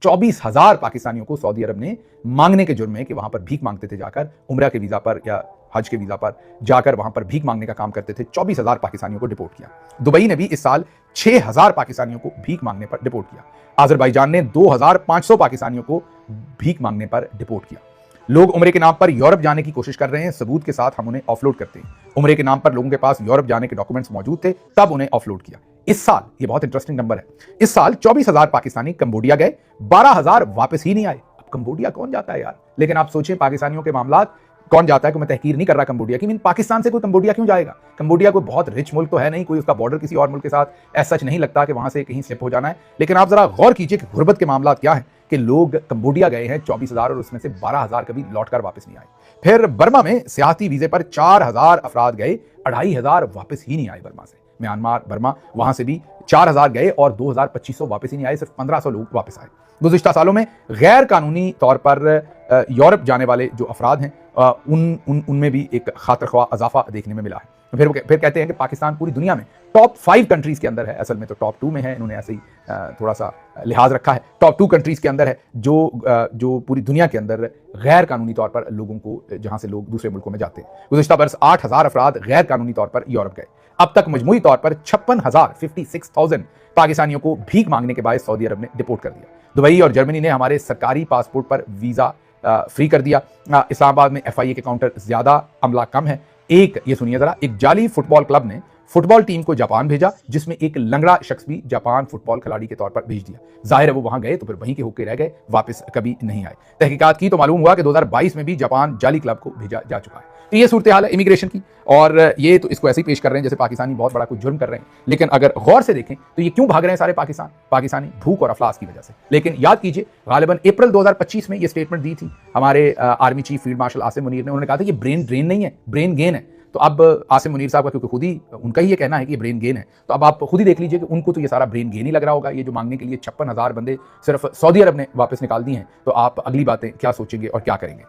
24,000 पाकिस्तानियों को सऊदी अरब ने मांगने के जुर्म में कि वहां पर भीख मांगते थे, जाकर उम्रा के वीजा पर या हज के वीजा पर जाकर वहां पर भीख मांगने का काम करते थे, 24,000 पाकिस्तानियों को डिपोर्ट किया। दुबई ने भी इस साल 6,000 पाकिस्तानियों को भीख मांगने पर डिपोर्ट किया। अजरबैजान ने 2,500 पाकिस्तानियों को भीख मांगने पर डिपोर्ट किया। लोग उम्रे के नाम पर यूरोप जाने की कोशिश कर रहे हैं, सबूत के साथ हम उन्हें ऑफलोड करते हैं। उम्रे के नाम पर लोगों के पास यूरोप जाने के डॉक्यूमेंट्स मौजूद थे, तब उन्हें ऑफलोड किया। इस साल, ये बहुत इंटरेस्टिंग नंबर है, इस साल 24,000 पाकिस्तानी कंबोडिया गए, 12,000 वापस ही नहीं आए। अब कंबोडिया कौन जाता है यार? लेकिन आप सोचें पाकिस्तानियों के मामला कौन जाता है, कि मैं तहकीर नहीं कर रहा कंबोडिया की, पाकिस्तान से कोई कंबोडिया क्यों जाएगा? कंबोडिया कोई बहुत रिच मुल्क तो है नहीं, कोई उसका बॉर्डर किसी और मुल्क के साथ ऐसा सच नहीं लगता कि वहां से कहीं स्लिप हो जाना है। लेकिन आप जरा गौर कीजिए कि गुर्बत के मामला क्या है, कि लोग कंबोडिया गए हैं 24,000 और उसमें से 12,000 कभी लौटकर वापस नहीं आए। फिर बर्मा में सियाहती वीजे पर 4,000 अफराद गए, 2,500 वापस ही नहीं आए बर्मा से। म्यांमार, बर्मा, वहां से भी 4,000 गए और 2,2500 वापस ही नहीं आए, सिर्फ 1,500 लोग वापस आए। गुज़िश्ता सालों में गैर कानूनी तौर पर यूरोप जाने वाले जो अफराद हैं उनमें भी एक खातरख्वाह इजाफा देखने में मिला है। फिर कहते हैं कि पाकिस्तान पूरी दुनिया में टॉप 5 कंट्रीज के अंदर है, असल में तो टॉप 2 में है, इन्होंने ऐसे ही थोड़ा सा लिहाज रखा है। टॉप 2 कंट्रीज के अंदर है जो पूरी दुनिया के अंदर गैर कानूनी तौर पर लोगों को, जहां से लोग दूसरे मुल्कों में जाते हैं। गुज़िश्ता बरस 8,000 अफराद गैर कानूनी तौर पर यूरोप गए। अब तक मजमूई तौर पर 56,000 पाकिस्तानियों को भीख मांगने के बाद सऊदी अरब ने डिपोर्ट कर दिया। दुबई और जर्मनी ने हमारे सरकारी पासपोर्ट पर वीजा फ्री कर दिया। इस्लामाबाद में FIA के काउंटर ज्यादा, अमला कम है। ये सुनिए जरा, एक जाली फुटबॉल क्लब ने फुटबॉल टीम को जापान भेजा, जिसमें एक लंगड़ा शख्स भी जापान फुटबॉल खिलाड़ी के तौर पर भेज दिया। जाहिर है वो वहां गए तो फिर वहीं के होके रह गए, वापस कभी नहीं आए। तहकीकात की तो मालूम हुआ कि 2022 में भी जापान जाली क्लब को भेजा जा चुका है। तो ये सूरत हाल है इमिग्रेशन की, और ये तो इसको ऐसे ही पेश कर रहे हैं जैसे पाकिस्तानी बहुत बड़ा कुछ जुर्म कर रहे हैं। लेकिन अगर गौर से देखें तो ये क्यों भाग रहे हैं सारे पाकिस्तानी? भूख और अफलास की वजह से। लेकिन याद कीजिए, गालिबन अप्रैल 2025 में ये स्टेटमेंट दी थी हमारे army chief field marshal Asim Munir ने। उन्होंने कहा था ये ब्रेन ड्रेन नहीं है, ब्रेन गेन है। तो अब आसिम मुनीर साहब का, क्योंकि खुद ही उनका ही ये कहना है कि ये ब्रेन गेन है, तो अब आप खुद ही देख लीजिए कि उनको तो ये सारा ब्रेन गेन ही लग रहा होगा। ये जो मांगने के लिए 56,000 बंदे सिर्फ सऊदी अरब ने वापस निकाल दिए हैं, तो आप अगली बातें क्या सोचेंगे और क्या करेंगे?